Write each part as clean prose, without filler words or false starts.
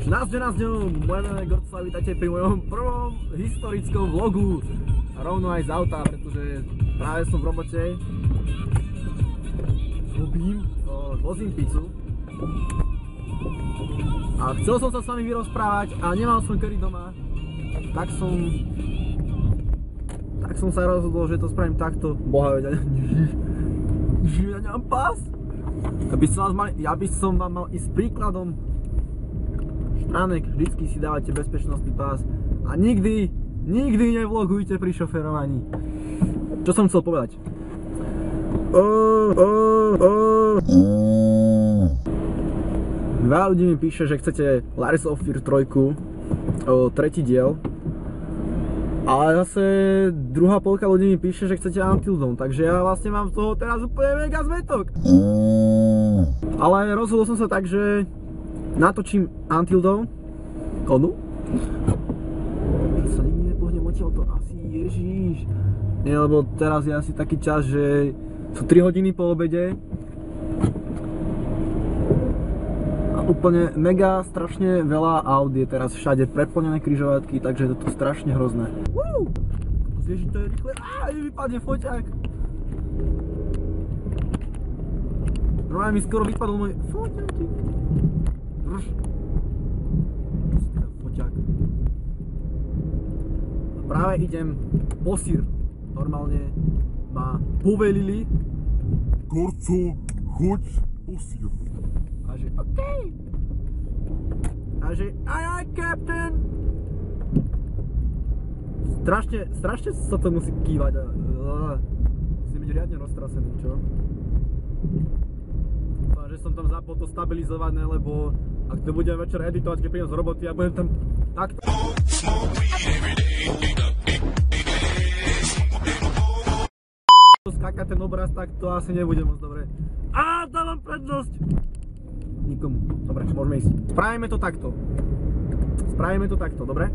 moje meno je Gorco a vítajte pri mojom prvom historickom vlogu. A rovno aj z auta, pretože práve som v robote. Vozím pizzu. A chcel som sa s vami vyrozprávať a nemal som kedy doma. Tak som sa rozhodol, že to spravím takto. Boha veď, ja nemám pás. Ja by som vám mal ísť príkladom. Štranek, vždycky si dávate bezpečnostný pás a nikdy nevlogujte pri šoferovaní. Čo som chcel povedať? Veľa ľudí mi píše, že chcete Layers of Fear 3, tretí diel. Ale zase druhá polka ľudí mi píše, že chcete Until Dawn, takže ja vlastne mám z toho teraz úplne mega zmetok. Ale rozhodol som sa tak, že natočím Until Dawn. Onu? Sa nikdy nepohnem odtiaľto, asi ježíš. Nie, lebo teraz je asi taký čas, že sú 3 hodiny po obede. A úplne mega strašne veľa aut je teraz všade, preplnené križovatky, takže je to strašne hrozné. Ježiš, to je rýchle. Vypadne foťák. Normálne mi skoro vypadol môj foťák. Drž. Foťák. Práve idem po sír. Normálne ma povelili. Gorco, choď po sír. A že okej. A že aj captain. Strašne sa to musí kývať. Musím byť riadne roztrasený, čo? Dúfam, že som tam zapol to stabilizované, lebo ak to budem večer editovať, keď prídem z roboty a budem tam takto skákať ten obraz, tak to asi nebude moc dobre. Dávam prednosť! Nikomu. Dobre, môžeme ísť. Spravíme to takto, dobre?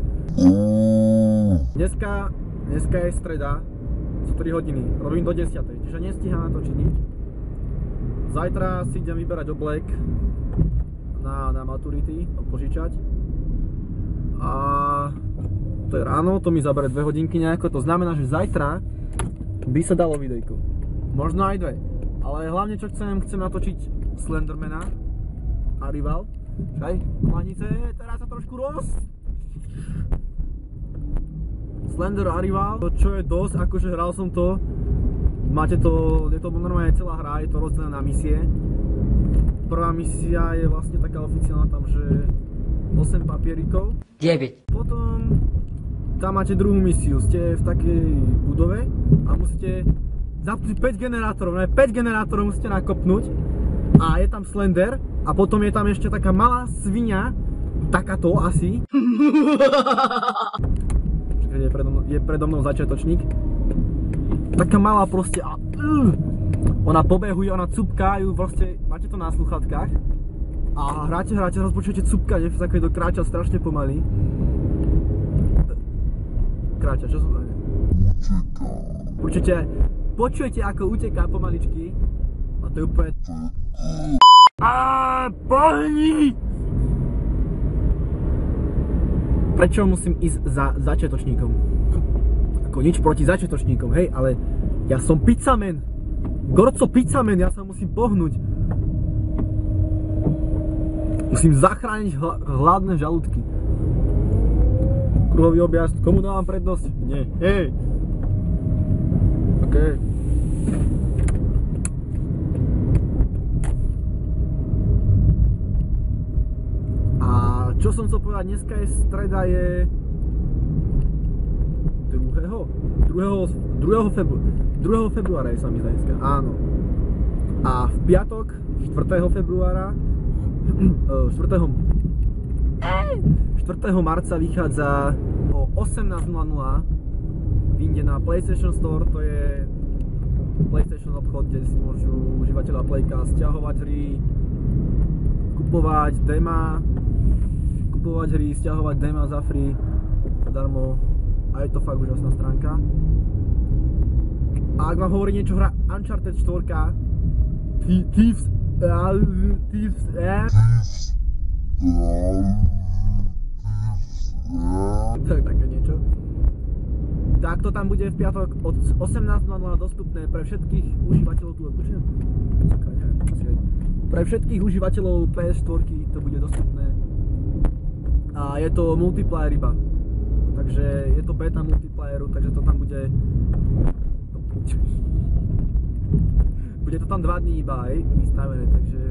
Dneska je streda, sú 3 hodiny, robím do 10, čiže nestíham natočiť nič. Zajtra si idem vyberať oblek na maturity, požičať. A to je ráno, to mi zabere 2 hodinky nejako, to znamená, že zajtra by sa dalo videjko. Možno aj 2, ale hlavne čo chcem natočiť Slendermana Arrival. Čaj, klanice, teraz sa trošku Slender Arrival, čo je dosť, akože hral som to. Máte to, je to normálne celá hra, je to rozdelené na misie. Prvá misia je vlastne taká oficiálna tam, že 8 papierikov. 9. Potom tam máte druhú misiu, ste v takej budove a musíte zapnúť 5 generátorov, 5 generátorov musíte nakopnúť a je tam Slender a potom je tam ešte taká malá svinia, takáto asi. Je predo mnou začiatočník. Taká malá proste a ona pobehuje, ona cupká, ju proste, máte to na sluchatkách a hráte, rozpočujete cupkanie, také to kráča strašne pomaly. Kráča, čo som to? Počujete ako uteká pomaličky a to je úplne pohni! Prečo musím ísť za začiatočníkom? Ako nič proti začiatočníkom, hej, ale ja som pizzaman. Gorco pizzaman, ja sa musím pohnúť. Musím zachrániť hladné žalúdky. Kruhový objazd, komu dávam prednosť? Nie, hej. OK. Čo som chcel povedať, dneska je streda, je 2. februára je sa mi zdá dneska, áno. A v piatok, 4. februára, 4. marca vychádza o 18:00 vyjde na PlayStation Store, to je PlayStation obchod, kde si môžu užívateľa Playka stiahovať hry, kupovať hry, stiahovať dema za free, zadarmo, a je to fakt úžasná stránka. A ak vám hovorí niečo hra Uncharted 4, Thieves tak to tam bude v piatok od 18:00 dostupné pre všetkých užívateľov pre všetkých užívateľov PS4 to bude dostupné. A je to multiplayer iba. Takže je to beta multiplayeru, takže to tam bude... Bude to tam 2 dní iba aj vystavené, takže...